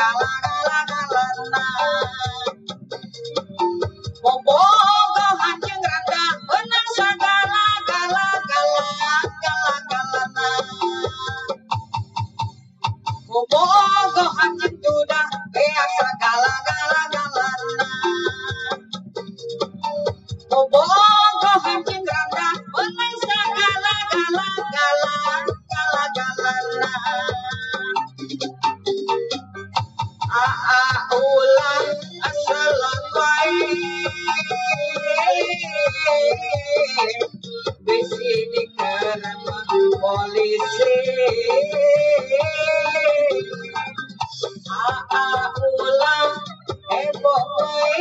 gala-gala-galana. Bobogo hancing randa beunang sagala gala-gala-gala-galana. Bobogo hancing duda beak sagala gala-galana. Bobogo hancing randa beunang sagala gala-gala-gala-galana. Ulah asalakai bisi dikerem polisi. Ulah boy